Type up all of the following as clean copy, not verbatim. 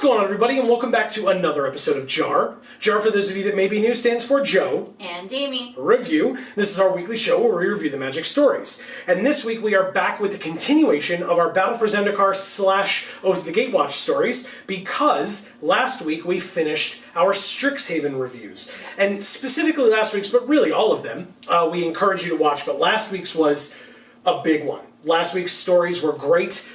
going on, everybody, and welcome back to another episode of JaAR. JaAR, for those of you that may be new, stands for Joe and Amy Review. This is our weekly show where we review the Magic stories. And this week we are back with the continuation of our Battle for Zendikar / Oath of the Gatewatch stories, because last week we finished our Strixhaven reviews. And specifically last week's, but really all of them, we encourage you to watch, but last week's was a big one. Last week's stories were great.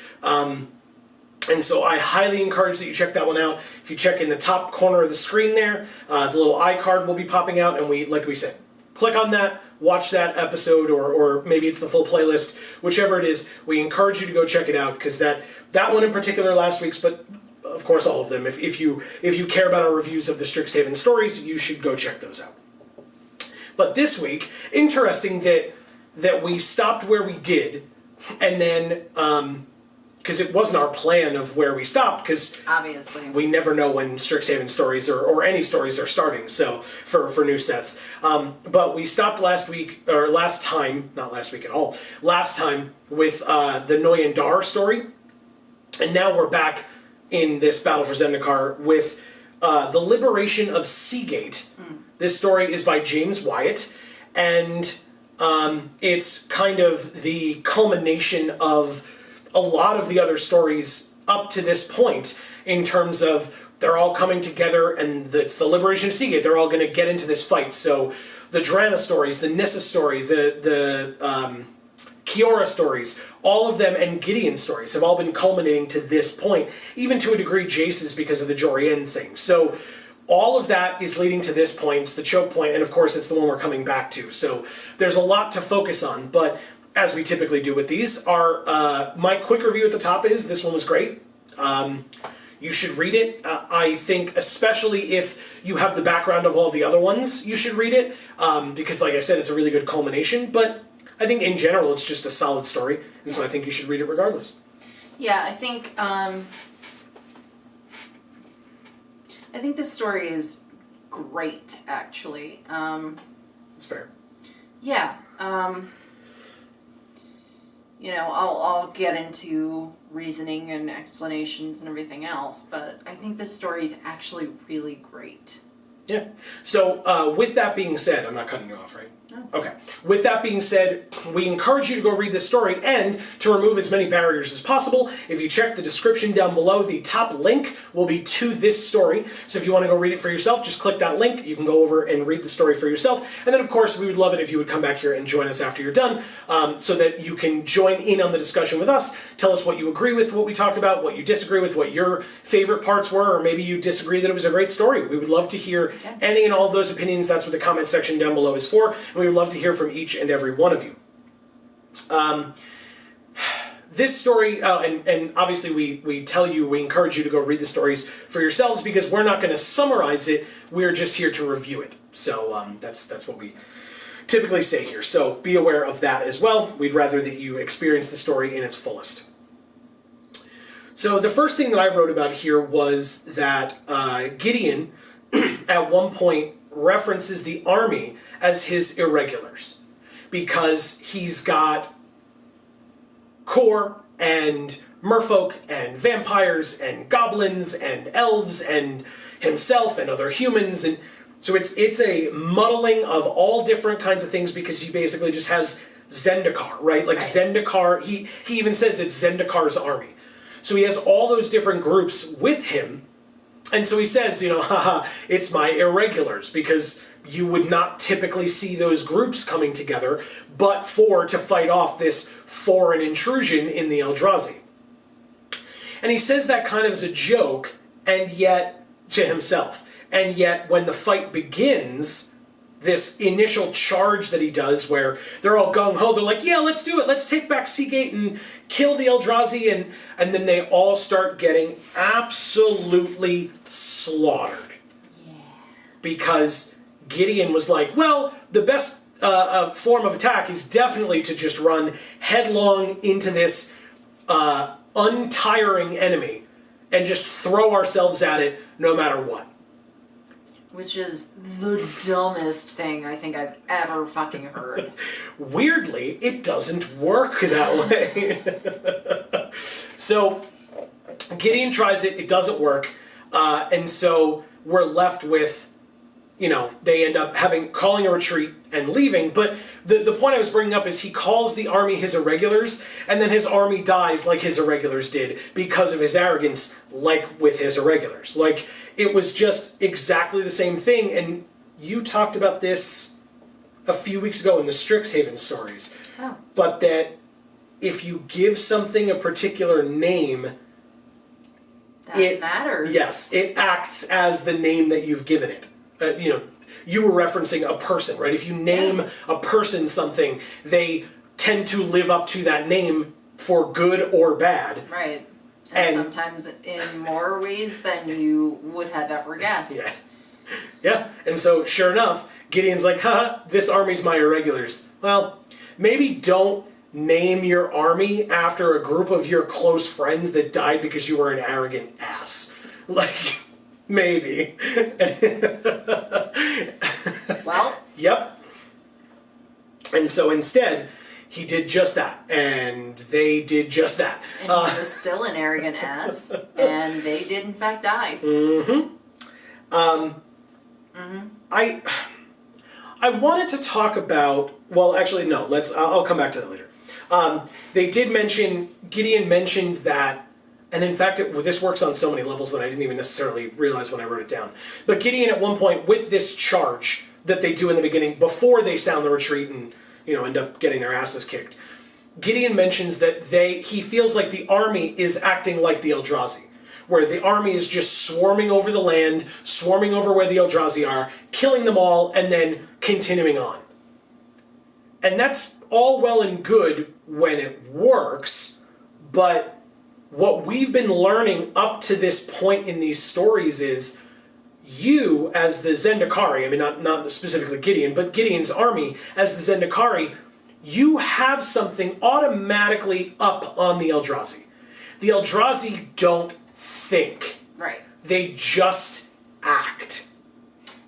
And so I highly encourage that you check that one out. If you check in the top corner of the screen there, the little iCard will be popping out, and like we said, click on that, watch that episode, or maybe it's the full playlist, whichever it is. We encourage you to go check it out, because that one in particular last week's, but of course all of them. If you care about our reviews of the Strixhaven stories, you should go check those out. But this week, interesting that we stopped where we did, and then because it wasn't our plan of where we stopped, because obviously we never know when Strixhaven stories or any stories are starting, so for new sets. But we stopped last time with the Noyan Dar story, and now we're back in this Battle for Zendikar with the Liberation of Seagate. This story is by James Wyatt, and it's kind of the culmination of a lot of the other stories up to this point, in terms of they're all coming together, and it's the Liberation of Seagate. They're all going to get into this fight. So the Drana stories, the Nissa story, the Kiora stories, all of them, and Gideon stories have all been culminating to this point, even to a degree Jace's because of the Jorian thing. So all of that is leading to this point. It's the choke point, and of course it's the one we're coming back to. So there's a lot to focus on, but as we typically do with these, my quick review at the top is, this one was great. You should read it. I think especially if you have the background of all the other ones, you should read it, because like I said, it's a really good culmination, but I think in general it's just a solid story, and so I think you should read it regardless. Yeah, I think this story is great, actually. It's fair. Yeah. You know, I'll get into reasoning and explanations and everything else, but I think this story is actually really great. Yeah. So with that being said, I'm not cutting you off, right? No. Okay. With that being said, we encourage you to go read this story, and to remove as many barriers as possible, if you check the description down below, the top link will be to this story. So if you want to go read it for yourself, just click that link. You can go over and read the story for yourself. And then, of course, we would love it if you would come back here and join us after you're done, so that you can join in on the discussion with us. Tell us what you agree with, what we talked about, what you disagree with, what your favorite parts were, or maybe you disagree that it was a great story. We would love to hear any and all of those opinions. That's what the comment section down below is for. And we would love to hear from each and every one of you. This story, and obviously we encourage you to go read the stories for yourselves, because we're not going to summarize it, we're just here to review it. So that's what we typically say here. So be aware of that as well. We'd rather that you experience the story in its fullest. So the first thing that I wrote about here was that Gideon, at one point, references the army as his irregulars, because he's got core and merfolk and vampires and goblins and elves and himself and other humans, and so it's a muddling of all different kinds of things, because he basically just has Zendikar, right? Like Zendikar, he even says it's Zendikar's army. So he has all those different groups with him. And so he says, you know, haha, it's my irregulars, because you would not typically see those groups coming together, but to fight off this foreign intrusion in the Eldrazi. And he says that kind of as a joke, and yet to himself. And yet when the fight begins, this initial charge that he does, where they're all gung-ho, they're like, yeah, let's do it, let's take back Seagate and kill the Eldrazi, and then they all start getting absolutely slaughtered. Yeah. Because Gideon was like, well, the best form of attack is definitely to just run headlong into this untiring enemy and just throw ourselves at it no matter what. Which is the dumbest thing I think I've ever fucking heard. Weirdly, it doesn't work that way. So, Gideon tries it, it doesn't work. And so we're left with, they end up calling a retreat and leaving. But the point I was bringing up is he calls the army his irregulars, and then his army dies like his irregulars did because of his arrogance, like with his irregulars. Like, it was just exactly the same thing. And you talked about this a few weeks ago in the Strixhaven stories. Oh. But that if you give something a particular name, it matters. Yes, it acts as the name that you've given it. You were referencing a person, right? If you name a person something, they tend to live up to that name for good or bad. Right. And sometimes in more ways than you would have ever guessed. Yeah. Yeah. And so, sure enough, Gideon's like, haha, this army's my irregulars. Well, maybe don't name your army after a group of your close friends that died because you were an arrogant ass. Like, maybe. Well. Yep. And so instead, he did just that, and they did just that. And he was still an arrogant ass, and they did in fact die. I wanted to talk about, well, actually, no, I'll come back to that later. They did mention, Gideon mentioned that, and in fact, this works on so many levels that I didn't even necessarily realize when I wrote it down. But Gideon, at one point, with this charge that they do in the beginning, before they sound the retreat and, end up getting their asses kicked, Gideon mentions that he feels like the army is acting like the Eldrazi, where the army is just swarming over the land, swarming over where the Eldrazi are, killing them all, and then continuing on. And that's all well and good when it works, but what we've been learning up to this point in these stories is you, as the Zendikari, I mean, not specifically Gideon, but Gideon's army, as the Zendikari, you have something automatically up on the Eldrazi. The Eldrazi don't think. Right. They just act.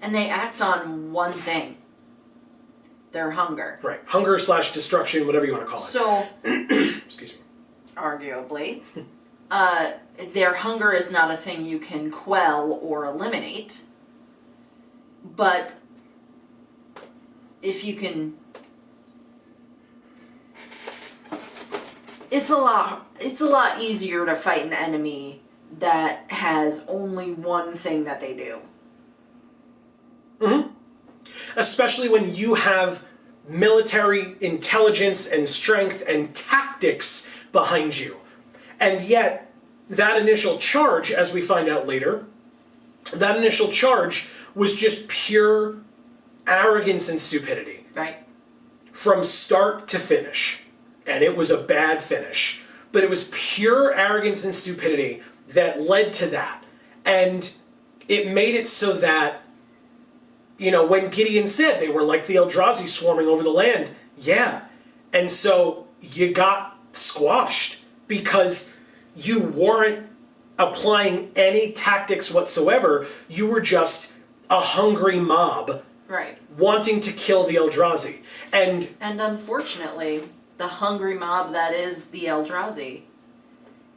And they act on one thing. Their hunger. Right. Hunger / destruction, whatever you want to call it. So, excuse me. Arguably, their hunger is not a thing you can quell or eliminate. But if you can, it's a lot easier to fight an enemy that has only one thing that they do. Mm-hmm. Especially when you have military intelligence and strength and tactics behind you. And yet, that initial charge, as we find out later, that initial charge was just pure arrogance and stupidity. Right. From start to finish. And it was a bad finish. But it was pure arrogance and stupidity that led to that. And it made it so that, when Gideon said they were like the Eldrazi swarming over the land, yeah. And so you got squashed because you weren't applying any tactics whatsoever. You were just a hungry mob. Right. Wanting to kill the Eldrazi. And unfortunately, the hungry mob that is the Eldrazi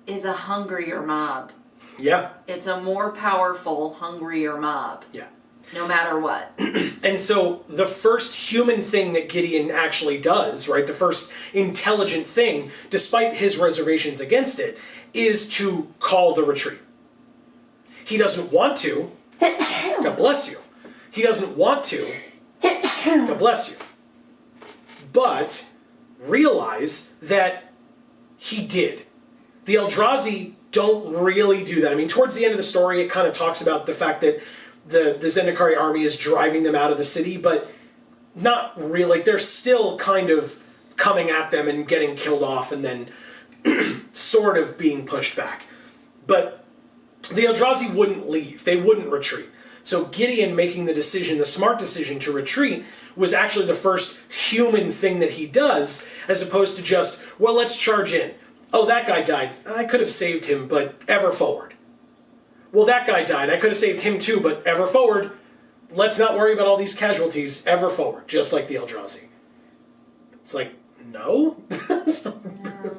is a hungrier mob. Yeah. It's a more powerful, hungrier mob. Yeah. No matter what. And so the first human thing that Gideon actually does, right, the first intelligent thing, despite his reservations against it, is to call the retreat. He doesn't want to. God bless you. He doesn't want to. God bless you. But realize that he did. The Eldrazi don't really do that. I mean, towards the end of the story, it kind of talks about the fact that the Zendikari army is driving them out of the city, but not really. Like, they're still kind of coming at them and getting killed off and then sort of being pushed back. But the Eldrazi wouldn't leave. They wouldn't retreat. So Gideon making the smart decision to retreat, was actually the first human thing that he does, as opposed to just, well, let's charge in. Oh, that guy died. I could have saved him, but ever forward. Well, that guy died. I could have saved him too, but ever forward. Let's not worry about all these casualties. Ever forward, just like the Eldrazi. It's like, no? That's a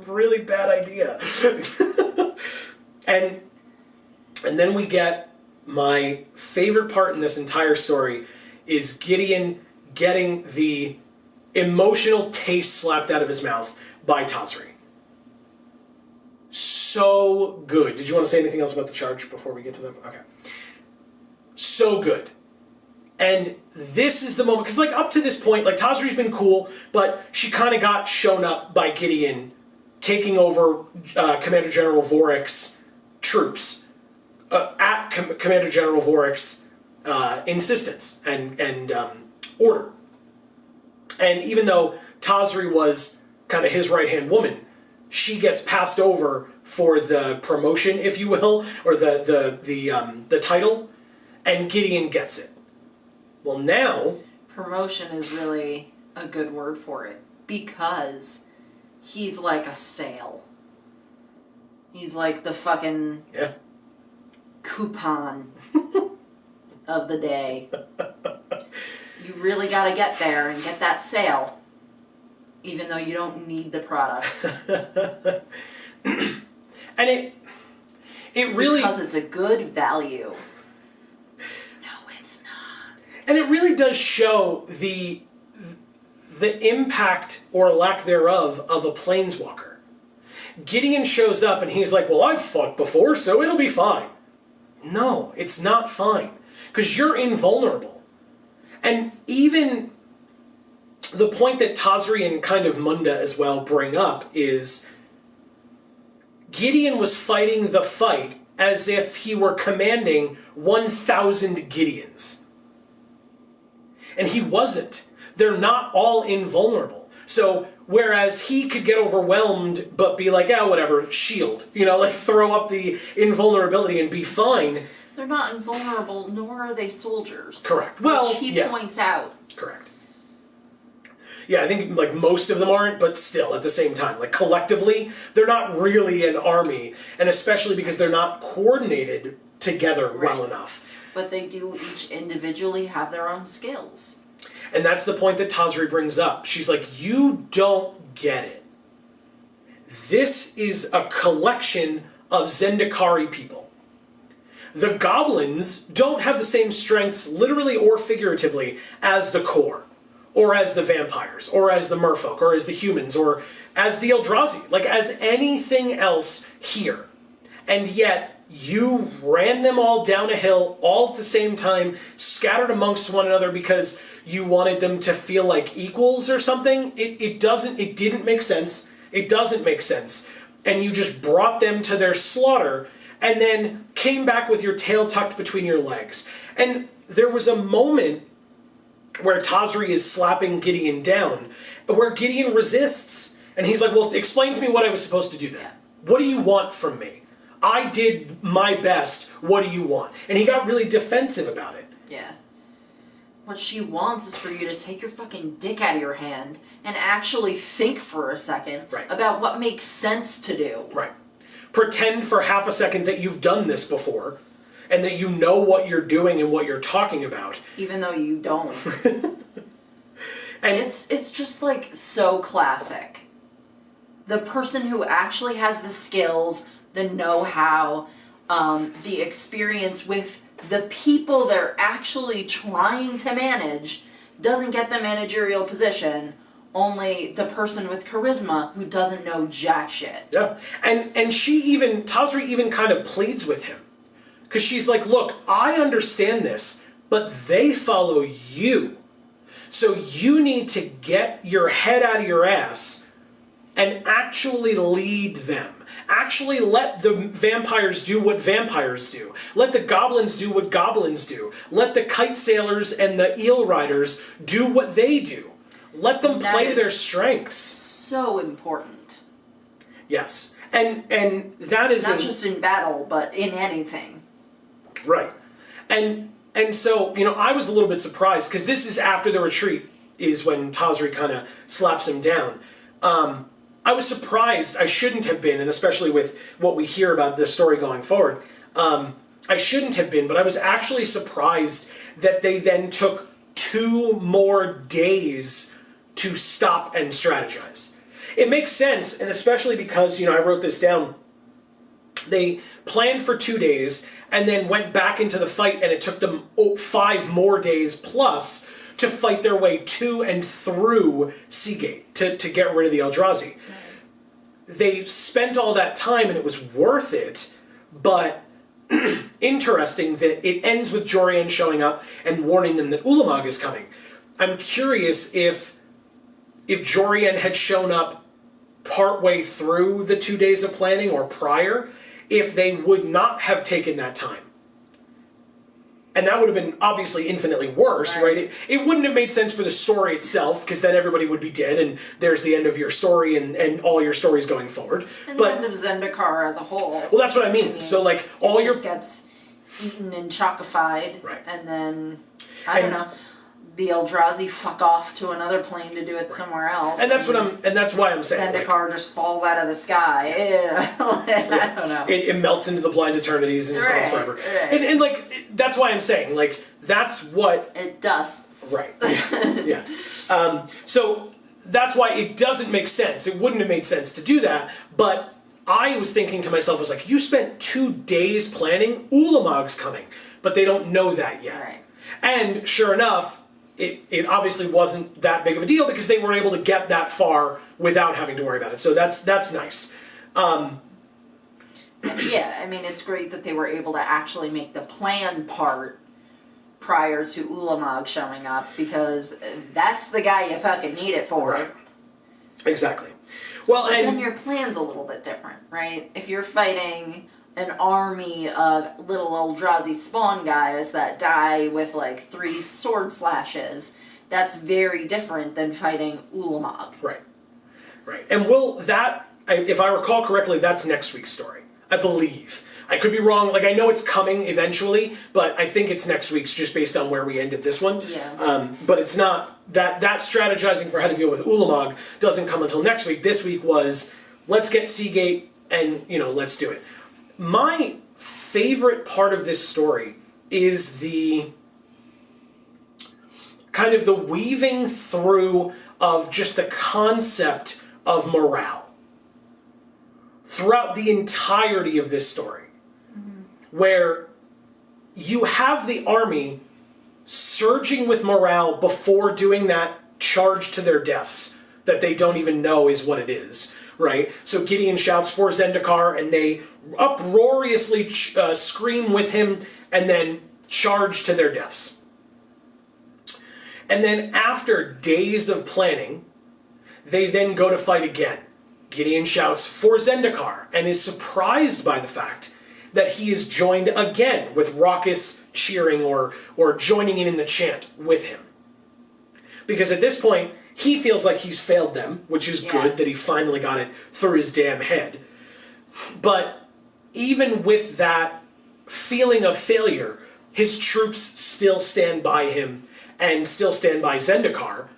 really bad idea. and then we get my favorite part in this entire story is Gideon getting the emotional taste slapped out of his mouth by Tazri. So good. Did you want to say anything else about the charge before we get to that? Okay. So good. And this is the moment, because like up to this point, like Tazri's been cool, but she kind of got shown up by Gideon taking over Commander General Vorik's troops at Commander General Vorik's insistence and order. And even though Tazri was kind of his right-hand woman, she gets passed over for the promotion, if you will, or the title, and Gideon gets it. Well, now... Promotion is really a good word for it, because he's like a sale. He's like the fucking coupon of the day. You really gotta get there and get that sale, even though you don't need the product. And it really... Because it's a good value. No, it's not. And it really does show the impact, or lack thereof, of a planeswalker. Gideon shows up and he's like, well, I've fought before, so it'll be fine. No, it's not fine. Because you're invulnerable. And even the point that Tazri and kind of Munda as well bring up is Gideon was fighting the fight as if he were commanding 1,000 Gideons. And he wasn't. They're not all invulnerable. So whereas he could get overwhelmed but be like, yeah, whatever, shield. You know, like throw up the invulnerability and be fine. They're not invulnerable, nor are they soldiers. Correct. Well, which he points out. Correct. Yeah, I think like most of them aren't, but still at the same time, like collectively, they're not really an army, and especially because they're not coordinated together well enough. But they do each individually have their own skills. And that's the point that Tazri brings up. She's like, you don't get it. This is a collection of Zendikari people. The goblins don't have the same strengths, literally or figuratively, as the core, or as the vampires, or as the merfolk, or as the humans, or as the Eldrazi, like as anything else here. And yet, you ran them all down a hill, all at the same time, scattered amongst one another because you wanted them to feel like equals or something. It didn't make sense. It doesn't make sense. And you just brought them to their slaughter, and then came back with your tail tucked between your legs. And there was a moment where Tazri is slapping Gideon down, where Gideon resists. And he's like, well, explain to me what I was supposed to do then. What do you want from me? I did my best. What do you want? And he got really defensive about it. Yeah. What she wants is for you to take your fucking dick out of your hand and actually think for a second about what makes sense to do. Right. Pretend for half a second that you've done this before and that you know what you're doing and what you're talking about. Even though you don't. And it's just like so classic. The person who actually has the skills, the know-how, the experience with the people they're actually trying to manage doesn't get the managerial position. Only the person with charisma who doesn't know jack shit. Yeah. And Tazri even kind of pleads with him. Because she's like, look, I understand this, but they follow you. So you need to get your head out of your ass and actually lead them. Actually let the vampires do what vampires do. Let the goblins do what goblins do. Let the kite sailors and the eel riders do what they do. Let them play to their strengths. So important. Yes. And that is... Not just in battle, but in anything. Right. And so, you know, I was a little bit surprised, because this is after the retreat, is when Tazri kind of slaps him down. I was surprised. I shouldn't have been, and especially with what we hear about this story going forward, I shouldn't have been, but I was actually surprised that they then took 2 more days to stop and strategize. It makes sense, and especially because, you know, I wrote this down. They planned for 2 days, and then went back into the fight, and it took them 5 more days plus to fight their way to and through Seagate to get rid of the Eldrazi. They spent all that time, and it was worth it, but interesting that it ends with Jorian showing up and warning them that Ulamog is coming. I'm curious if Jorian had shown up partway through the 2 days of planning or prior, if they would not have taken that time. And that would have been obviously infinitely worse, right? It wouldn't have made sense for the story itself, because then everybody would be dead, and there's the end of your story and all your stories going forward. And the end of Zendikar as a whole. Well, that's what I mean. So, like, all your... gets eaten and chockified, right. And then, I don't know, the Eldrazi fuck off to another plane to do it somewhere else. And that's why I'm saying Zendikar just falls out of the sky. I don't know. It melts into the blind eternities and is gone forever. Right. And like, that's why I'm saying, like, that's what... It dusts. Right. Yeah. So that's why it doesn't make sense. It wouldn't have made sense to do that, but I was thinking to myself, I was like, you spent 2 days planning, Ulamog's coming, but they don't know that yet. Right. And sure enough, it obviously wasn't that big of a deal because they weren't able to get that far without having to worry about it. So that's nice. Yeah, I mean, it's great that they were able to actually make the plan part prior to Ulamog showing up, because that's the guy you fucking need it for. Right. Exactly. Well, but then your plan's a little bit different, right? If you're fighting an army of little Eldrazi spawn guys that die with like 3 sword slashes, that's very different than fighting Ulamog. Right. Right. And if I recall correctly, that's next week's story, I believe. I could be wrong. Like, I know it's coming eventually, but I think it's next week's just based on where we ended this one. Yeah. But it's not... That strategizing for how to deal with Ulamog doesn't come until next week. This week was, let's get Seagate and, let's do it. My favorite part of this story is the kind of the weaving through of just the concept of morale throughout the entirety of this story. Where you have the army surging with morale before doing that charge to their deaths that they don't even know is what it is, right? So Gideon shouts for Zendikar, and they uproariously scream with him and then charge to their deaths. And then after days of planning, they then go to fight again. Gideon shouts for Zendikar and is surprised by the fact that he is joined again with raucous cheering or joining in the chant with him. Because at this point, he feels like he's failed them, which is good that he finally got it through his damn head. But even with that feeling of failure, his troops still stand by him and still stand by Zendikar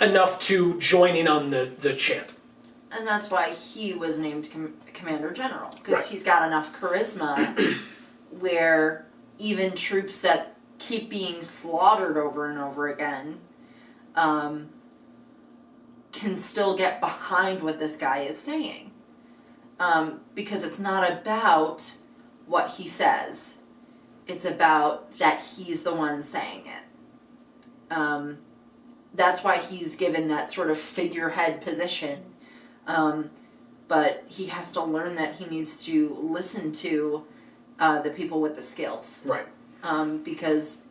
enough to join in on the chant. And that's why he was named Commander General, because he's got enough charisma where even troops that keep being slaughtered over and over again can still get behind what this guy is saying. Because it's not about what he says. It's about that he's the one saying it. That's why he's given that sort of figurehead position. But he has to learn that he needs to listen to the people with the skills. Right. Because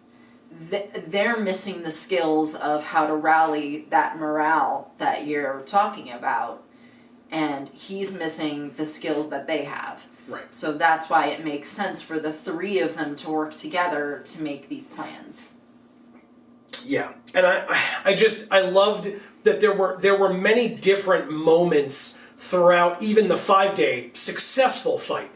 they're missing the skills of how to rally that morale that you're talking about. And he's missing the skills that they have. Right. So that's why it makes sense for the 3 of them to work together to make these plans. Yeah. And I loved that there were many different moments throughout even the 5-day successful fight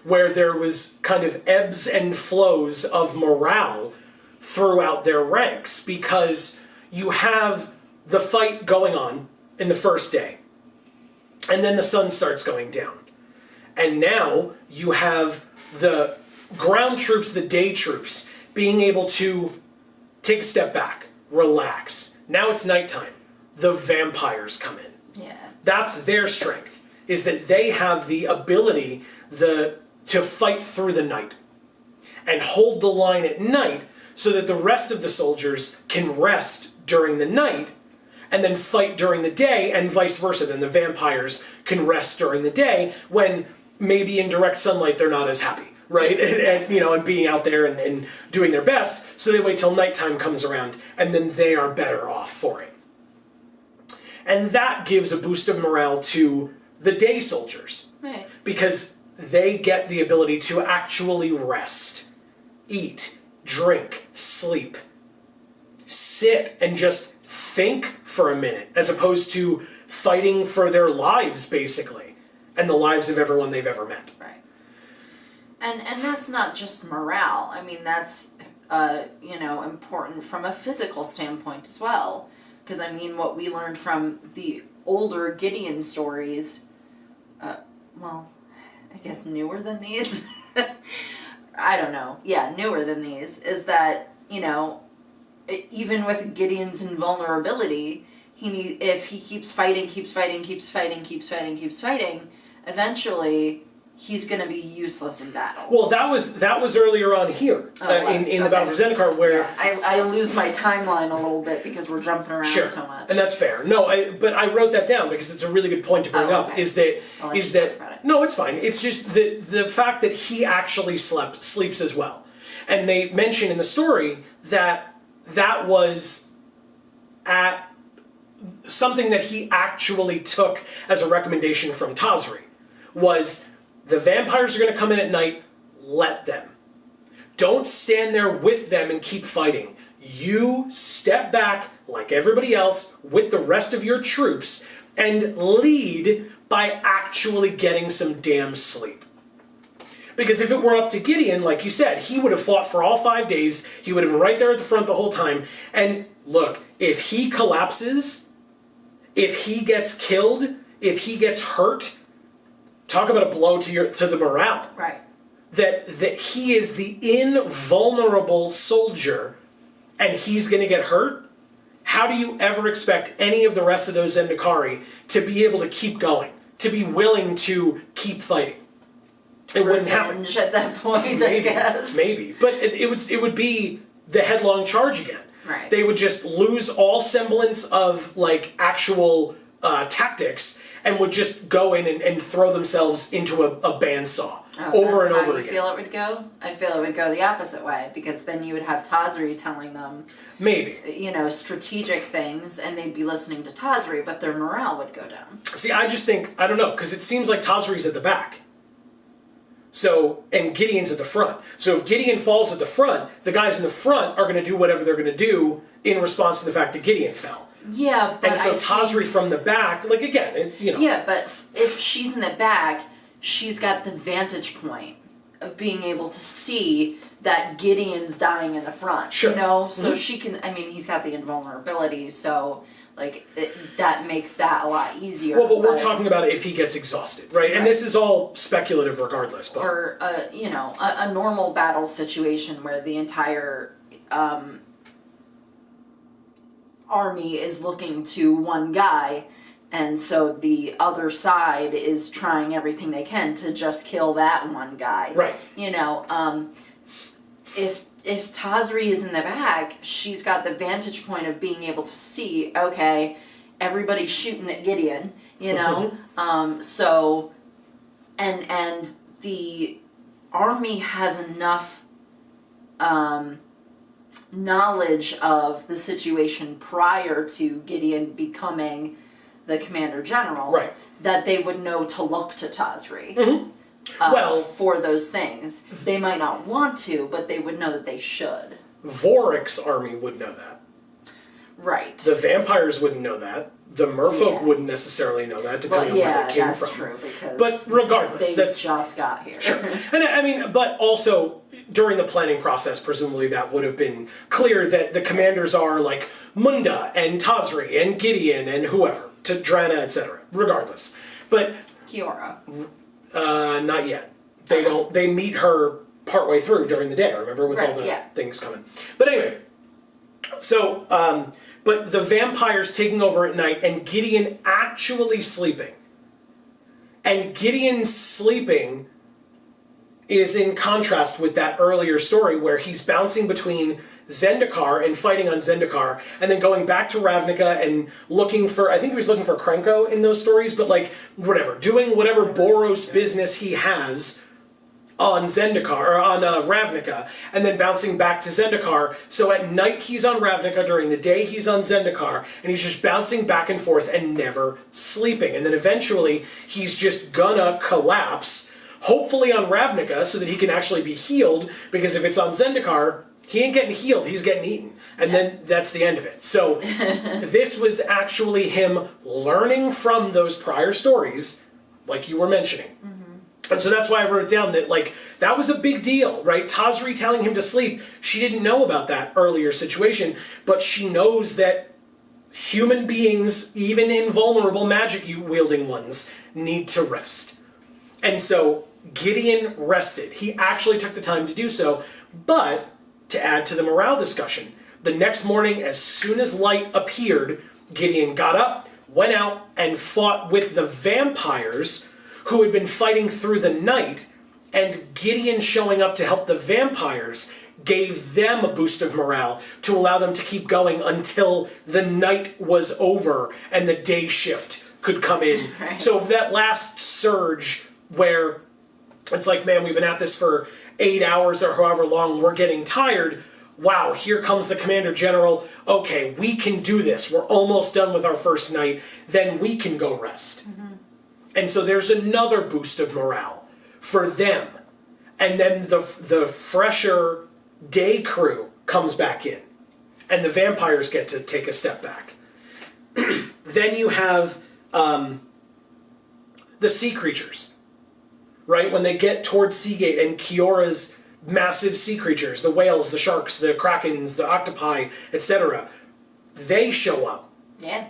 where there was kind of ebbs and flows of morale throughout their ranks, because you have the fight going on in the first day, and then the sun starts going down. And now you have the ground troops, the day troops, being able to take a step back, relax. Now it's nighttime. The vampires come in. Yeah. That's their strength, is that they have the ability to fight through the night. and hold the line at night so that the rest of the soldiers can rest during the night and then fight during the day, and vice versa. Then the vampires can rest during the day when maybe in direct sunlight they're not as happy, right? And being out there and doing their best, so they wait till nighttime comes around and then they are better off for it. And that gives a boost of morale to the day soldiers. Right. Because they get the ability to actually rest, eat, drink, sleep, sit and just think for a minute, as opposed to fighting for their lives, basically, and the lives of everyone they've ever met. Right. And that's not just morale. I mean, that's, important from a physical standpoint as well. Because, I mean, what we learned from the older Gideon stories, I guess newer than these? I don't know. Yeah, newer than these, is that, even with Gideon's invulnerability, if he keeps fighting, eventually he's going to be useless in battle. Well, that was earlier on here in the Battle for Zendikar, where I lose my timeline a little bit because we're jumping around so much. And that's fair. No, but I wrote that down because it's a really good point to bring up. Is that no, it's fine. It's just the fact that he actually sleeps as well, and they mention in the story that was at something that he actually took as a recommendation from Tazri, was the vampires are going to come in at night, let them. Don't stand there with them and keep fighting. You step back like everybody else with the rest of your troops and lead by actually getting some damn sleep. Because if it were up to Gideon, like you said, he would have fought for all 5 days. He would have been right there at the front the whole time. And look, if he collapses, if he gets killed, if he gets hurt, talk about a blow to the morale. Right. That he is the invulnerable soldier and he's going to get hurt. How do you ever expect any of the rest of those Zendikari to be able to keep going, to be willing to keep fighting? It wouldn't happen at that point, I guess. Maybe, but it would be the headlong charge again. Right. They would just lose all semblance of actual tactics and would just go in and throw themselves into a bandsaw over and over again. You feel it would go? I feel it would go the opposite way, because then you would have Tazri telling them maybe strategic things, and they'd be listening to Tazri, but their morale would go down. See, I just think, I don't know, because it seems like Tazri's at the back. And Gideon's at the front. So if Gideon falls at the front, the guys in the front are going to do whatever they're going to do in response to the fact that Gideon fell. Yeah, but and so Tazri from the back, again, Yeah, but if she's in the back, she's got the vantage point of being able to see that Gideon's dying in the front. Sure. So she can. I mean, he's got the invulnerability, so. That makes that a lot easier. Well, but we're talking about if he gets exhausted, right? And this is all speculative regardless. But. Or, a normal battle situation where the entire army is looking to one guy, and so the other side is trying everything they can to just kill that one guy. Right. If Tazri is in the back, she's got the vantage point of being able to see, okay, everybody's shooting at Gideon, so, and the army has enough knowledge of the situation prior to Gideon becoming the commander general, right, that they would know to look to Tazri. Mm-hmm. For those things. They might not want to, but they would know that they should. Vorik's army would know that. Right. The vampires wouldn't know that. The merfolk wouldn't necessarily know that, depending on where they came from. That's true, because but regardless, they just got here. Sure. And but also, during the planning process, presumably that would have been clear that the commanders are like Munda and Tazri and Gideon and whoever, to Drana, etc. Regardless. But Kiora. Not yet. They don't. They meet her partway through during the day. Remember, with all the things coming. But anyway, so but the vampires taking over at night and Gideon actually sleeping, and Gideon sleeping is in contrast with that earlier story where he's bouncing between Zendikar and fighting on Zendikar, and then going back to Ravnica and looking for, I think he was looking for Krenko in those stories, but like, whatever, doing whatever Boros business he has on Zendikar, or on Ravnica, and then bouncing back to Zendikar. So at night he's on Ravnica, during the day he's on Zendikar, and he's just bouncing back and forth and never sleeping. And then eventually he's just gonna collapse, hopefully on Ravnica, so that he can actually be healed, because if it's on Zendikar, he ain't getting healed, he's getting eaten. And then that's the end of it. So this was actually him learning from those prior stories, like you were mentioning. And so that's why I wrote down that, like, that was a big deal, right? Tazri telling him to sleep, she didn't know about that earlier situation, but she knows that human beings, even invulnerable magic-wielding ones, need to rest. And so Gideon rested. He actually took the time to do so, but to add to the morale discussion, the next morning, as soon as light appeared, Gideon got up, went out, and fought with the vampires who had been fighting through the night, and Gideon showing up to help the vampires gave them a boost of morale to allow them to keep going until the night was over and the day shift could come in. Right. So that last surge where it's like, man, we've been at this for 8 hours or however long, we're getting tired. Wow, here comes the Commander General. Okay, we can do this. We're almost done with our first night. Then we can go rest. And so there's another boost of morale for them. And then the fresher day crew comes back in. And the vampires get to take a step back. Then you have the sea creatures. Right? When they get towards Seagate and Kiora's massive sea creatures, the whales, the sharks, the krakens, the octopi, etc., they show up. Yeah.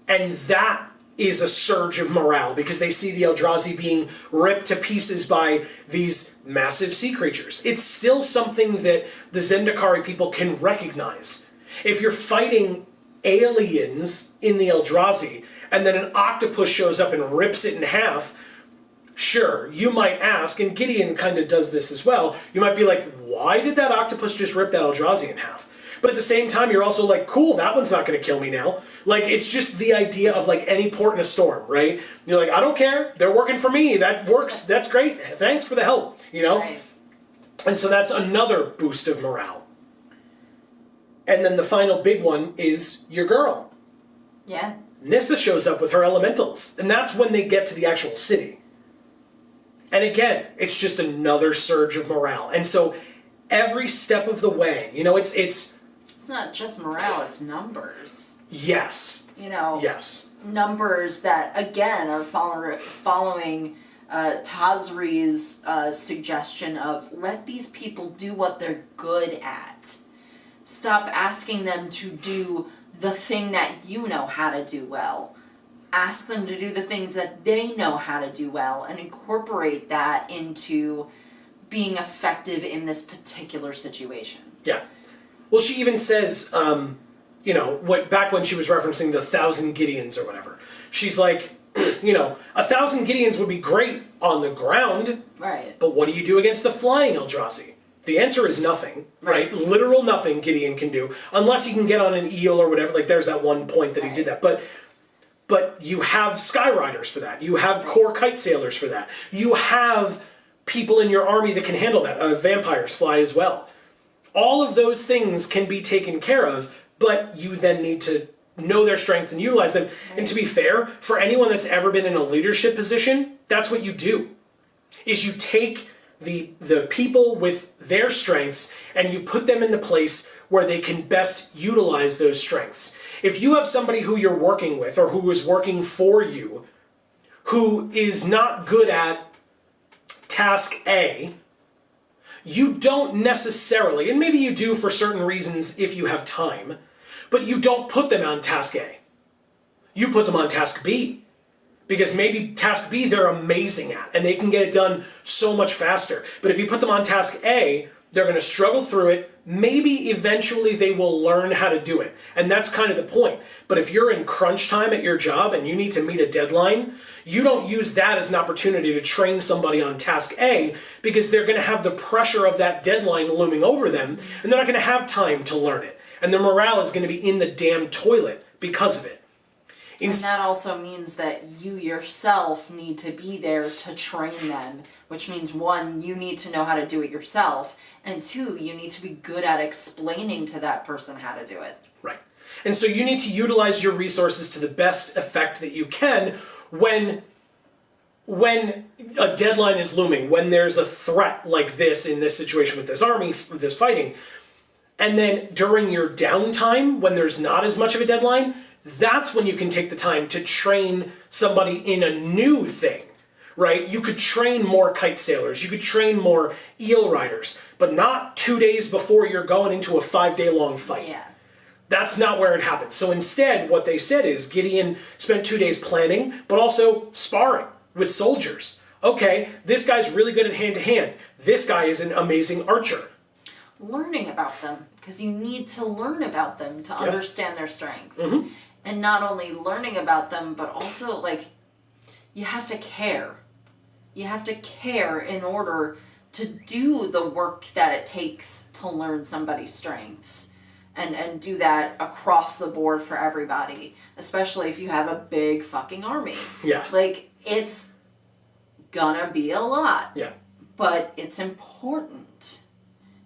And that is a surge of morale because they see the Eldrazi being ripped to pieces by these massive sea creatures. It's still something that the Zendikari people can recognize. If you're fighting aliens in the Eldrazi and then an octopus shows up and rips it in half, sure, you might ask, and Gideon kind of does this as well, you might be like, why did that octopus just rip that Eldrazi in half? But at the same time, you're also like, cool, that one's not going to kill me now. Like, it's just the idea of, like, any port in a storm, right? You're like, I don't care. They're working for me. That works. That's great. Thanks for the help, you know? Right. And so that's another boost of morale. And then the final big one is your girl. Yeah. Nissa shows up with her elementals. And that's when they get to the actual city. And again, it's just another surge of morale. And so every step of the way, you know, it's not just morale, it's numbers. Yes. You know, yes. Numbers that, again, are following Tazri's suggestion of let these people do what they're good at. Stop asking them to do the thing that you know how to do well. Ask them to do the things that they know how to do well and incorporate that into being effective in this particular situation. Yeah. Well, she even says, you know, back when she was referencing the 1,000 Gideons or whatever, she's like, you know, 1,000 Gideons would be great on the ground. Right. But what do you do against the flying Eldrazi? The answer is nothing, right? Literal nothing Gideon can do, unless he can get on an eel or whatever. Like, there's that one point that he did that. But you have Skyriders for that. You have core kite sailors for that. You have people in your army that can handle that. Vampires fly as well. All of those things can be taken care of, but you then need to know their strengths and utilize them. Right. And to be fair, for anyone that's ever been in a leadership position, that's what you do. Is you take the people with their strengths and you put them in the place where they can best utilize those strengths. If you have somebody who you're working with or who is working for you who is not good at task A, you don't necessarily, and maybe you do for certain reasons if you have time, but you don't put them on task A. You put them on task B. Because maybe task B they're amazing at, and they can get it done so much faster. But if you put them on task A, They're going to struggle through it. Maybe eventually they will learn how to do it. And that's kind of the point. But if you're in crunch time at your job and you need to meet a deadline, you don't use that as an opportunity to train somebody on task A, because they're going to have the pressure of that deadline looming over them, and they're not going to have time to learn it. And their morale is going to be in the damn toilet because of it. And that also means that you yourself need to be there to train them, which means, one, you need to know how to do it yourself, and two, you need to be good at explaining to that person how to do it. Right. And so you need to utilize your resources to the best effect that you can when a deadline is looming, when there's a threat like this in this situation with this army, with this fighting. And then during your downtime, when there's not as much of a deadline, that's when you can take the time to train somebody in a new thing, right? You could train more kite sailors, you could train more eel riders, but not 2 days before you're going into a 5-day long fight. Yeah. That's not where it happens. So instead, what they said is Gideon spent 2 days planning, but also sparring with soldiers. Okay, this guy's really good at hand-to-hand. This guy is an amazing archer. Learning about them, because you need to learn about them to understand their strengths. Mm-hmm. And not only learning about them, but also, like, you have to care. You have to care in order to do the work that it takes to learn somebody's strengths. And do that across the board for everybody. Especially if you have a big fucking army. Yeah. Like, it's gonna be a lot. Yeah. But it's important.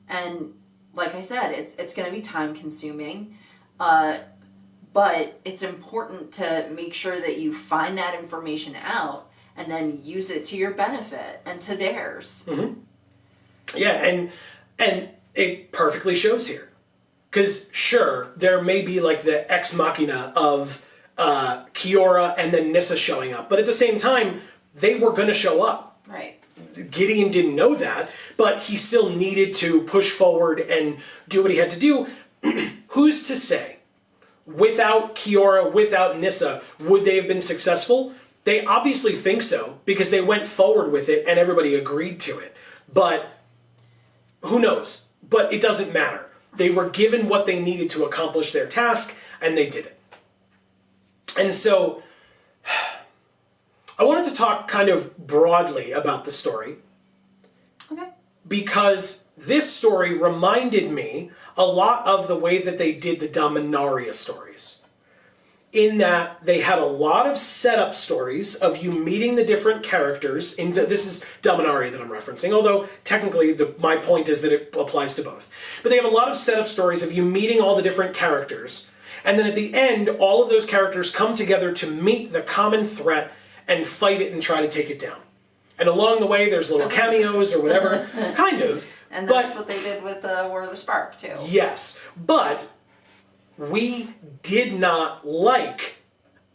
And like I said, it's gonna be time consuming. But it's important to make sure that you find that information out and then use it to your benefit and to theirs. Mm-hmm. Yeah, and it perfectly shows here. Because sure, there may be like the ex machina of Kiora and then Nissa showing up, but at the same time, they were going to show up. Right. Gideon didn't know that, but he still needed to push forward and do what he had to do. Who's to say? Without Kiora, without Nissa, would they have been successful? They obviously think so, because they went forward with it and everybody agreed to it. But who knows? But it doesn't matter. They were given what they needed to accomplish their task, and they did it. And so, I wanted to talk kind of broadly about the story. Okay. Because this story reminded me a lot of the way that they did the Dominaria stories. In that they had a lot of setup stories of you meeting the different characters. This is Dominaria that I'm referencing, although technically my point is that it applies to both. But they have a lot of setup stories of you meeting all the different characters, and then at the end, all of those characters come together to meet the common threat and fight it and try to take it down. And along the way, there's little cameos or whatever, kind of. And that's what they did with War of the Spark, too. Yes, but we did not like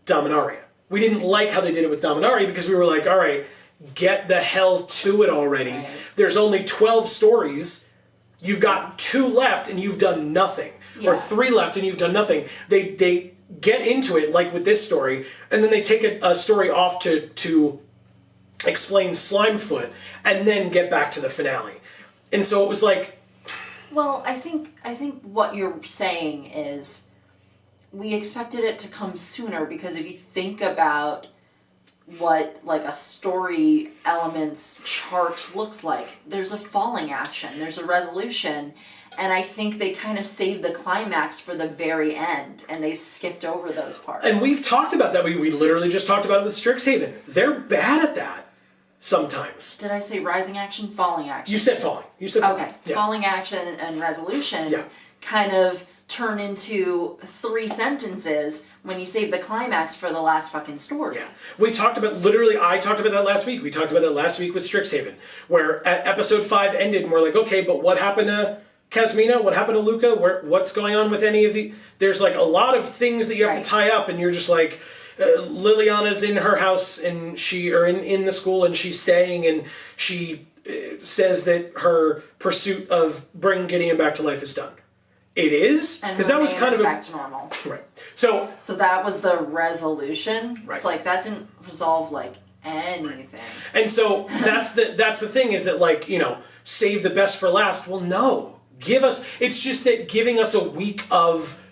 Dominaria. We didn't like how they did it with Dominaria because we were like, all right, get the hell to it already. Right. There's only 12 stories. You've got 2 left and you've done nothing. Yeah. Or 3 left and you've done nothing. They get into it, like with this story, and then they take a story off to explain Slimefoot and then get back to the finale. And so it was like... Well, I think what you're saying is we expected it to come sooner, because if you think about what like a story elements chart looks like, there's a falling action, there's a resolution, and I think they kind of saved the climax for the very end, and they skipped over those parts. And we've talked about that. We literally just talked about it with Strixhaven. They're bad at that sometimes. Did I say rising action, falling action? You said falling. Okay. Yeah. Falling action and resolution kind of turn into 3 sentences when you save the climax for the last fucking story. Yeah. We talked about, I talked about that last week. We talked about that last week with Strixhaven, where episode 5 ended and we're like, okay, but what happened to Kasmina? What happened to Luca? What's going on with any of the... There's like a lot of things that you have to tie up, and you're just like... Liliana's in her house and in the school, and she's staying, and she says that her pursuit of bringing Gideon back to life is done. It is, because that was kind of back to normal. Right. So that was the resolution. Right. It's like that didn't resolve like anything. And so that's the thing, is that, like, you know, save the best for last. Well, no. It's just that giving us a week of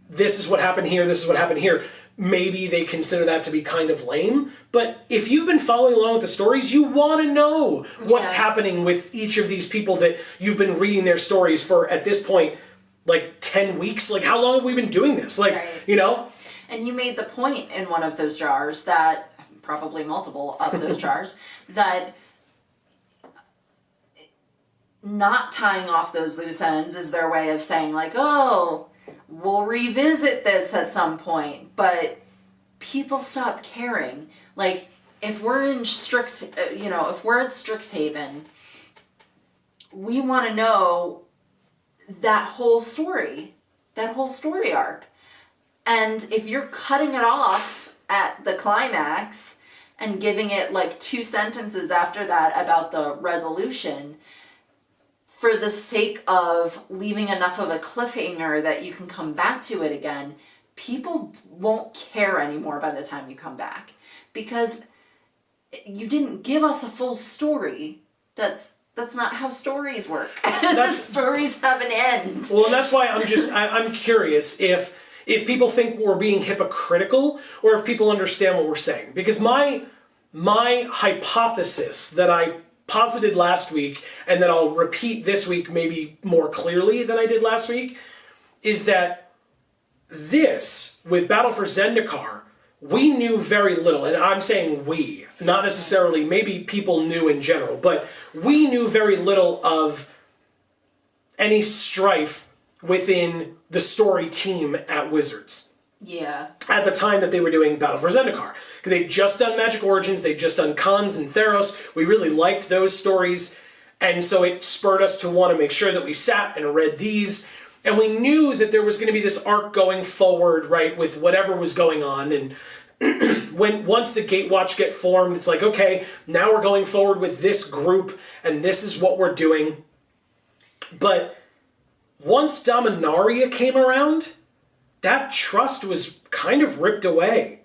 this is what happened here, this is what happened here, maybe they consider that to be kind of lame. But if you've been following along with the stories, you want to know what's happening with each of these people that you've been reading their stories for, at this point, like 10 weeks. Like, how long have we been doing this? Like, you know? And you made the point in one of those jars that, probably multiple of those jars, that not tying off those loose ends is their way of saying, like, oh, we'll revisit this at some point. But people stop caring. Like, if we're in if we're at Strixhaven, we want to know that whole story arc. And if you're cutting it off at the climax and giving it like 2 sentences after that about the resolution, for the sake of leaving enough of a cliffhanger that you can come back to it again, people won't care anymore by the time you come back. Because you didn't give us a full story. That's not how stories work. Stories have an end. Well, and that's why I'm curious if people think we're being hypocritical or if people understand what we're saying. Because my hypothesis that I posited last week, and that I'll repeat this week maybe more clearly than I did last week, is that this, with Battle for Zendikar, we knew very little. And I'm saying we, not necessarily, maybe people knew in general, but we knew very little of any strife within the story team at Wizards. Yeah. At the time that they were doing Battle for Zendikar. Because they'd just done Magic Origins, they'd just done Khans and Theros. We really liked those stories. And so it spurred us to want to make sure that we sat and read these. And we knew that there was going to be this arc going forward, right, with whatever was going on. And once the Gatewatch get formed, it's like, okay, now we're going forward with this group, and this is what we're doing. But once Dominaria came around, that trust was kind of ripped away.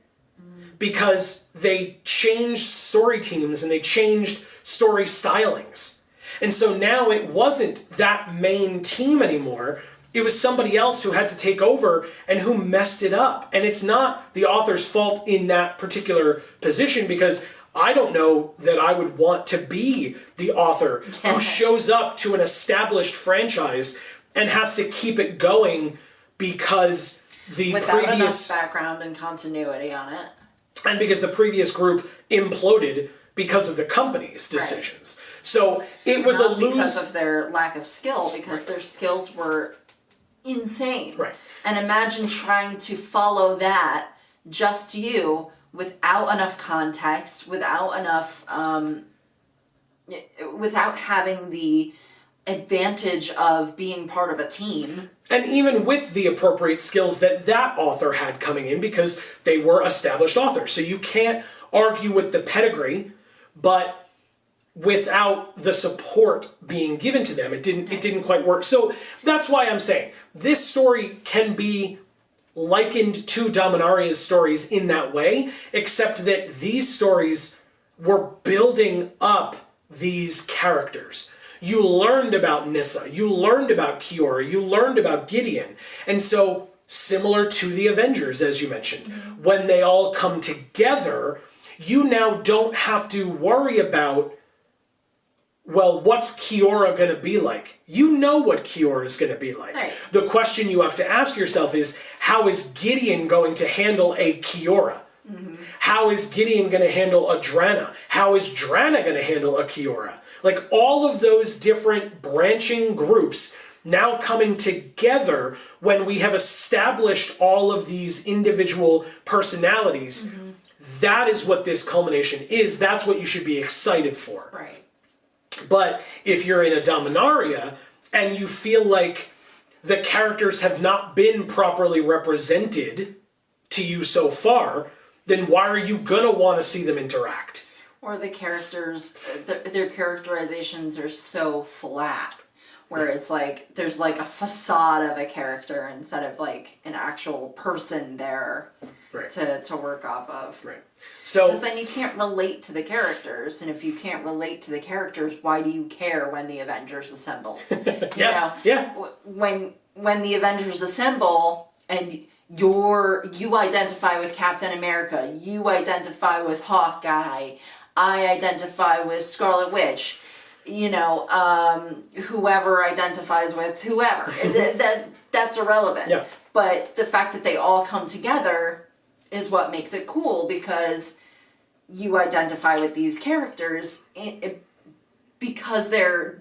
Because they changed story teams and they changed story stylings. And so now it wasn't that main team anymore. It was somebody else who had to take over and who messed it up. And it's not the author's fault in that particular position, because I don't know that I would want to be the author who shows up to an established franchise and has to keep it going because without enough background and continuity on it. And because the previous group imploded because of the company's decisions. Right. So it was not because of their lack of skill, because their skills were insane. Right. And imagine trying to follow that, just you, without enough context, without enough, without having the advantage of being part of a team. And even with the appropriate skills that author had coming in, because they were established authors. So you can't argue with the pedigree, but without the support being given to them, it didn't quite work. So that's why I'm saying this story can be likened to Dominaria's stories in that way, except that these stories were building up these characters. You learned about Nissa, you learned about Kiora, you learned about Gideon. And so, similar to the Avengers, as you mentioned, when they all come together, you now don't have to worry about, well, what's Kiora going to be like? You know what Kiora is going to be like. Right. The question you have to ask yourself is, how is Gideon going to handle a Kiora? How is Gideon going to handle a Drana? How is Drana going to handle a Kiora? Like, all of those different branching groups now coming together when we have established all of these individual personalities, that is what this culmination is. That's what you should be excited for. Right. But if you're in a Dominaria and you feel like the characters have not been properly represented to you so far, then why are you going to want to see them interact? Or the characters, their characterizations are so flat, where it's like, there's like a facade of a character instead of like an actual person there. to work off of. Right. So because then you can't relate to the characters, and if you can't relate to the characters, why do you care when the Avengers assemble? When the Avengers assemble and you identify with Captain America, you identify with Hawkeye, I identify with Scarlet Witch, whoever identifies with whoever. That's irrelevant. Yeah. But the fact that they all come together is what makes it cool, because you identify with these characters because they're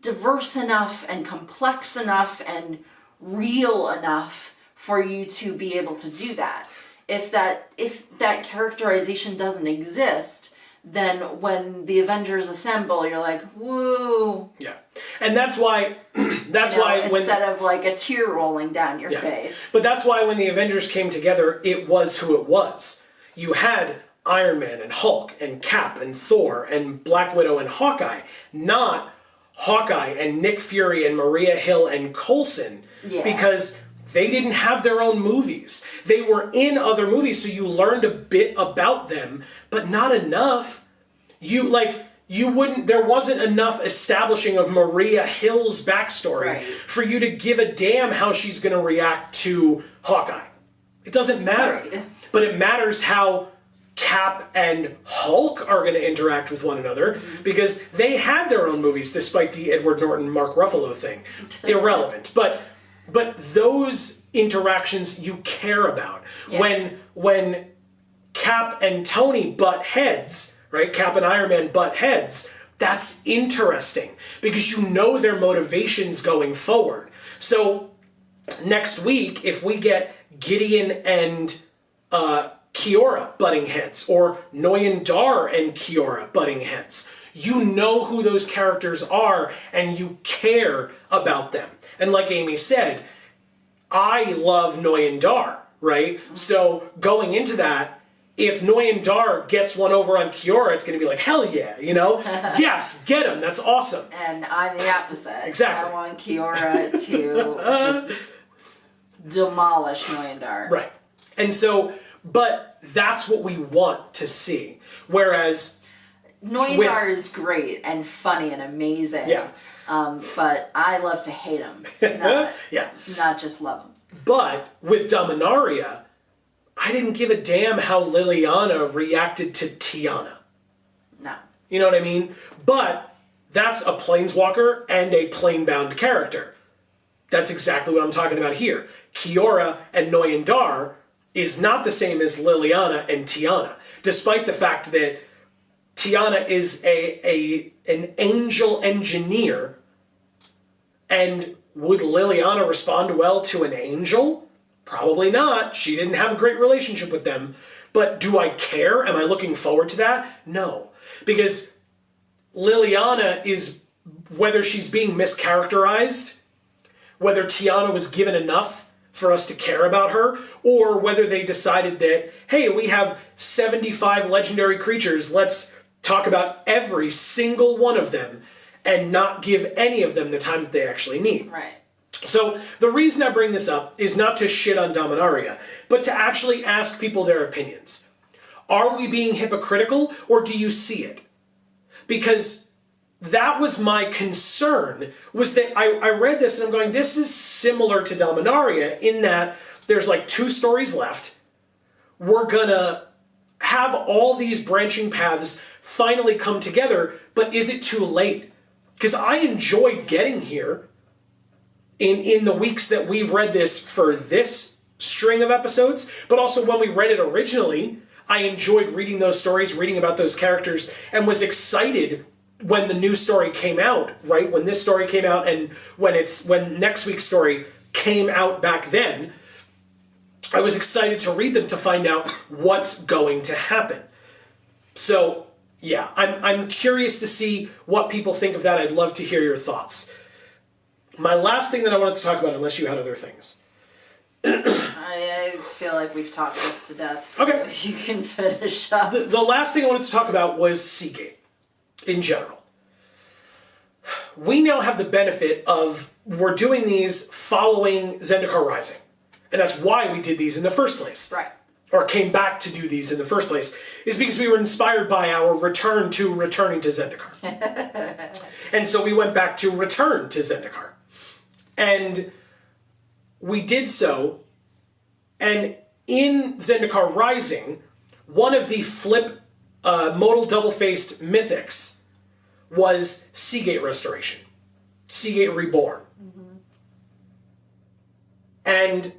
diverse enough and complex enough and real enough for you to be able to do that. If that characterization doesn't exist, then when the Avengers assemble, you're like, woo. Yeah. And that's why instead of like a tear rolling down your face. But that's why when the Avengers came together, it was who it was. You had Iron Man and Hulk and Cap and Thor and Black Widow and Hawkeye, not Hawkeye and Nick Fury and Maria Hill and Coulson, because they didn't have their own movies. They were in other movies, so you learned a bit about them, but not enough. There wasn't enough establishing of Maria Hill's backstory for you to give a damn how she's going to react to Hawkeye. It doesn't matter. Right. But it matters how Cap and Hulk are going to interact with one another, because they had their own movies despite the Edward Norton, Mark Ruffalo thing. Irrelevant. But those interactions you care about. Yeah. When Cap and Tony butt heads, right? Cap and Iron Man butt heads, that's interesting because you know their motivations going forward. So next week, if we get Gideon and Kiora butting heads, or Nguyen Dar and Kiora butting heads, you know who those characters are and you care about them. And like Amy said, I love Nguyen Dar, right? So going into that, if Nguyen Dar gets one over on Kiora, it's going to be like, hell yeah, Yes, get him, that's awesome. And I'm the opposite. Exactly. I want Kiora to just demolish Nguyen Dar. Right. And so, but that's what we want to see. Whereas Nguyen Dar is great and funny and amazing. Yeah. But I love to hate him. Not just love him. But with Dominaria, I didn't give a damn how Liliana reacted to Tiana. No. You know what I mean? But that's a planeswalker and a plane-bound character. That's exactly what I'm talking about here. Kiora and Nguyen Dar is not the same as Liliana and Tiana, despite the fact that Tiana is an angel engineer. And would Liliana respond well to an angel? Probably not. She didn't have a great relationship with them. But do I care? Am I looking forward to that? No. Because Liliana is, whether she's being mischaracterized, whether Tiana was given enough for us to care about her, or whether they decided that, hey, we have 75 legendary creatures, let's talk about every single one of them and not give any of them the time that they actually need. Right. So the reason I bring this up is not to shit on Dominaria, but to actually ask people their opinions. Are we being hypocritical, or do you see it? Because that was my concern, was that I read this and I'm going, this is similar to Dominaria in that there's like 2 stories left. We're gonna have all these branching paths finally come together, but is it too late? Because I enjoyed getting here in the weeks that we've read this for this string of episodes, but also when we read it originally, I enjoyed reading those stories, reading about those characters, and was excited when the new story came out, right? When this story came out and when next week's story came out back then, I was excited to read them to find out what's going to happen. So, yeah, I'm curious to see what people think of that. I'd love to hear your thoughts. My last thing that I wanted to talk about, unless you had other things. I feel like we've talked this to death, so okay. You can finish up. The last thing I wanted to talk about was Seagate, in general. We now have the benefit of, we're doing these following Zendikar Rising. and that's why we did these in the first place. Right. Or came back to do these in the first place, is because we were inspired by our returning to Zendikar. And so we went back to return to Zendikar. And we did so, and in Zendikar Rising, one of the flip modal double-faced mythics was Seagate Restoration. Seagate Reborn. Mm-hmm. And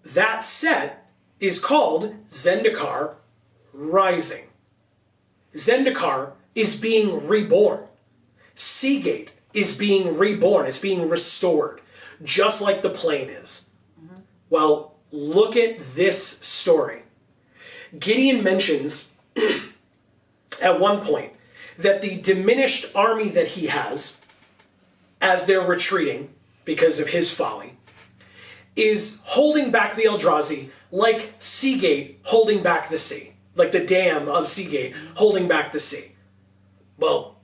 that set is called Zendikar Rising. Zendikar is being reborn. Seagate is being reborn. It's being restored, just like the plane is. Mm-hmm. Well, look at this story. Gideon mentions at one point that the diminished army that he has, as they're retreating because of his folly, is holding back the Eldrazi like Seagate holding back the sea. Like the dam of Seagate holding back the sea. Well,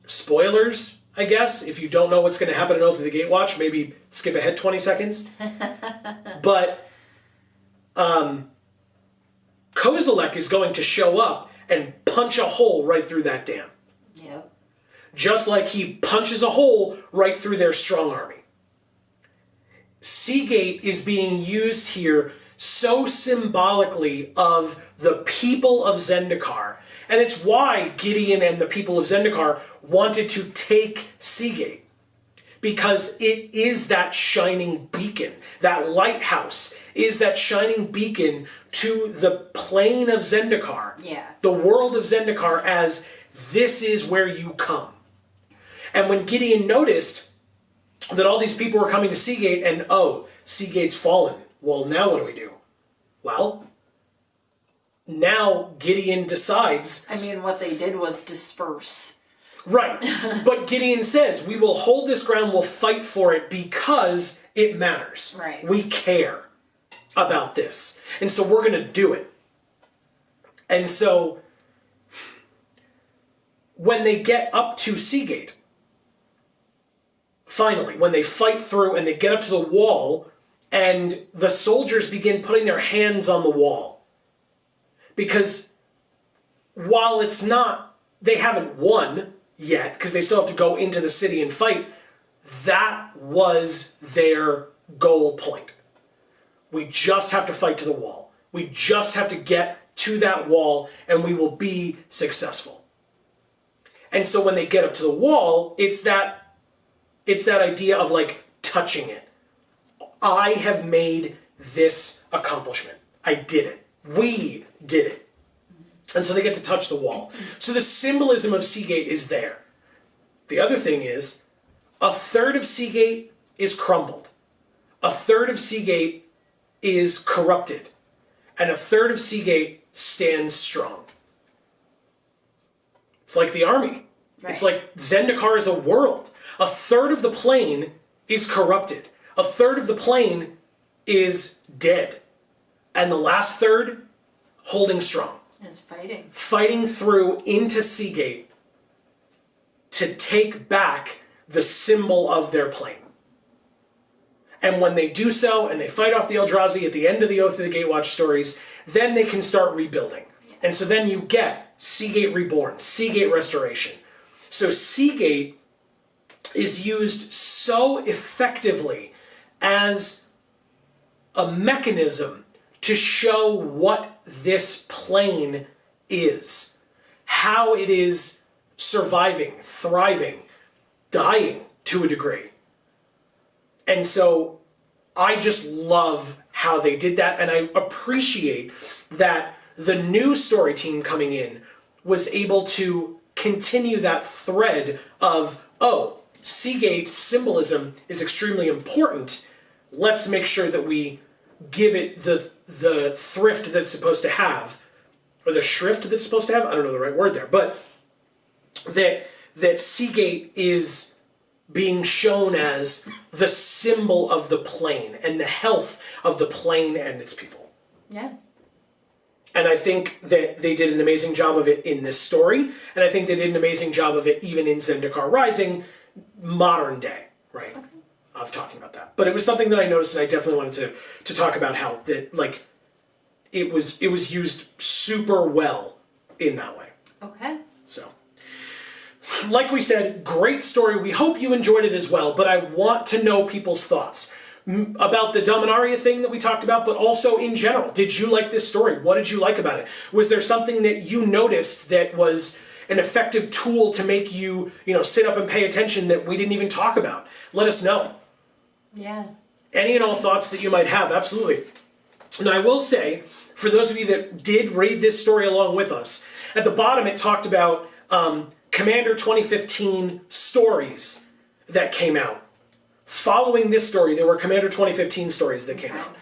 spoilers, I guess. If you don't know what's going to happen in Oath of the Gatewatch, maybe skip ahead 20 seconds. But Kozilek is going to show up and punch a hole right through that dam. Yep. Just like he punches a hole right through their strong army. Seagate is being used here so symbolically of the people of Zendikar. And it's why Gideon and the people of Zendikar wanted to take Seagate. Because it is that shining beacon. That lighthouse is that shining beacon to the plane of Zendikar. Yeah. The world of Zendikar, as this is where you come. And when Gideon noticed that all these people were coming to Seagate and, oh, Seagate's fallen. Well, now what do we do? Well, now Gideon decides... I mean, what they did was disperse. Right. But Gideon says, we will hold this ground, we'll fight for it because it matters. Right. We care about this. And so we're going to do it. And so when they get up to Seagate, finally, when they fight through and they get up to the wall, and the soldiers begin putting their hands on the wall. Because while it's not, they haven't won yet, because they still have to go into the city and fight, that was their goal point. We just have to fight to the wall. We just have to get to that wall, and we will be successful. And so when they get up to the wall, it's that idea of like touching it. I have made this accomplishment. I did it. We did it. And so they get to touch the wall. So the symbolism of Seagate is there. The other thing is, a third of Seagate is crumbled. A third of Seagate is corrupted. And a third of Seagate stands strong. It's like the army. Right. It's like Zendikar is a world. A third of the plane is corrupted. A third of the plane is dead. And the last third, holding strong. Is fighting. Fighting through into Seagate to take back the symbol of their plane. And when they do so, and they fight off the Eldrazi at the end of the Oath of the Gatewatch stories, then they can start rebuilding. Yeah. And so then you get Seagate Reborn, Seagate Restoration. So Seagate is used so effectively as a mechanism to show what this plane is, how it is surviving, thriving, dying to a degree. And so I just love how they did that, and I appreciate that the new story team coming in was able to continue that thread of, oh, Seagate's symbolism is extremely important. Let's make sure that we give it the thrift that it's supposed to have, or the shrift that it's supposed to have. I don't know the right word there, but that Seagate is being shown as the symbol of the plane and the health of the plane and its people. Yeah. And I think that they did an amazing job of it in this story, and I think they did an amazing job of it even in Zendikar Rising, modern day, right? of talking about that. But it was something that I noticed, and I definitely wanted to talk about how that, like, it was used super well in that way. Okay. So, like we said, great story. We hope you enjoyed it as well, but I want to know people's thoughts about the Dominaria thing that we talked about, but also in general. Did you like this story? What did you like about it? Was there something that you noticed that was an effective tool to make you, sit up and pay attention that we didn't even talk about? Let us know. Yeah. Any and all thoughts that you might have, absolutely. And I will say, for those of you that did read this story along with us, at the bottom it talked about Commander 2015 stories that came out. Following this story, there were Commander 2015 stories that came out.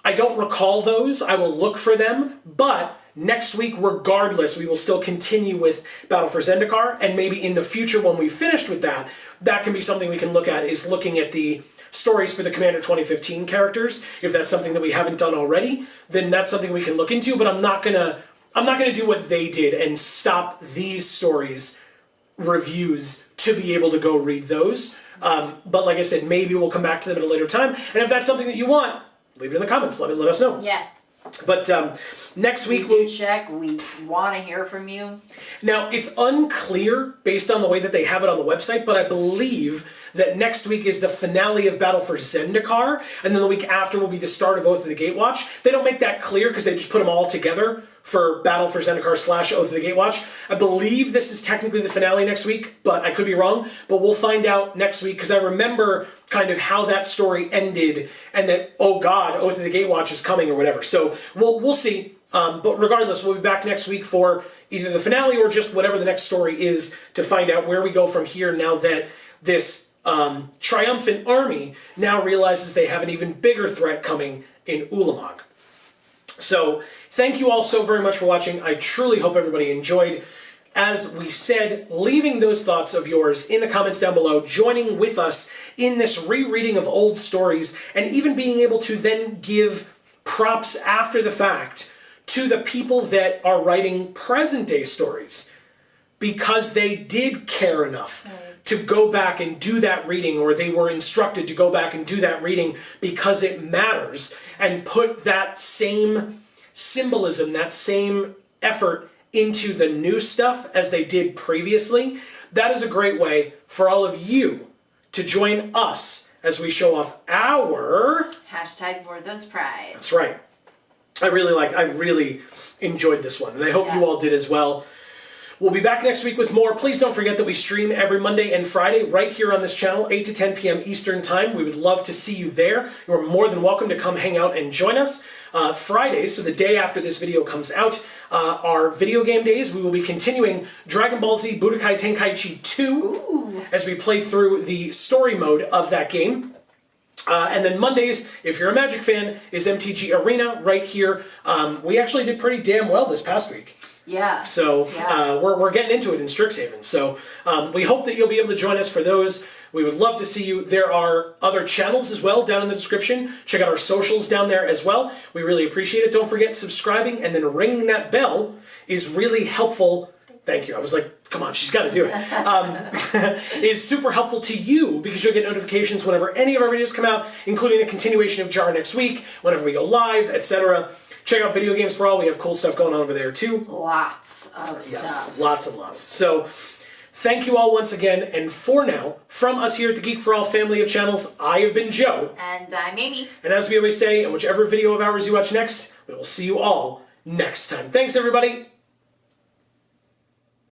I don't recall those. I will look for them, but next week, regardless, we will still continue with Battle for Zendikar, and maybe in the future when we've finished with that, that can be something we can look at, is looking at the stories for the Commander 2015 characters. If that's something that we haven't done already, then that's something we can look into, but I'm not gonna do what they did and stop these stories reviews to be able to go read those. But like I said, maybe we'll come back to them at a later time, and if that's something that you want, leave it in the comments. Let us know. Yeah. But next week we check. We want to hear from you. Now, it's unclear based on the way that they have it on the website, but I believe that next week is the finale of Battle for Zendikar, and then the week after will be the start of Oath of the Gatewatch. They don't make that clear because they just put them all together for Battle for Zendikar / Oath of the Gatewatch. I believe this is technically the finale next week, but I could be wrong. But we'll find out next week, because I remember kind of how that story ended, and that, oh God, Oath of the Gatewatch is coming or whatever. So we'll see. But regardless, we'll be back next week for either the finale or just whatever the next story is, to find out where we go from here now that this triumphant army now realizes they have an even bigger threat coming in Ulamog. So thank you all so very much for watching. I truly hope everybody enjoyed. As we said, leaving those thoughts of yours in the comments down below, joining with us in this rereading of old stories, and even being able to then give props after the fact to the people that are writing present day stories, because they did care enough to go back and do that reading, or they were instructed to go back and do that reading because it matters, and put that same symbolism, that same effort into the new stuff as they did previously. That is a great way for all of you to join us as we show off our #Vorthos Pride. That's right. I really enjoyed this one, and I hope you all did as well. We'll be back next week with more. Please don't forget that we stream every Monday and Friday right here on this channel, 8 to 10 p.m. Eastern Time. We would love to see you there. You're more than welcome to come hang out and join us. Fridays, so the day after this video comes out, are video game days. We will be continuing Dragon Ball Z Budokai Tenkaichi 2 as we play through the story mode of that game. And then Mondays, if you're a Magic fan, is MTG Arena right here. We actually did pretty damn well this past week. Yeah. So we're getting into it in Strixhaven. So we hope that you'll be able to join us for those. We would love to see you. There are other channels as well down in the description. Check out our socials down there as well. We really appreciate it. Don't forget subscribing, and then ringing that bell is really helpful. Thank you. I was like, come on, she's got to do it. It's super helpful to you, because you'll get notifications whenever any of our videos come out, including the continuation of JaAR next week, whenever we go live, etc. Check out Video Games for All. We have cool stuff going on over there too. Lots of stuff. Yes, lots and lots. So thank you all once again. And for now, from us here at the Geek for All family of channels, I have been Joe. And I'm Amy. And as we always say, in whichever video of ours you watch next, we will see you all next time. Thanks, everybody.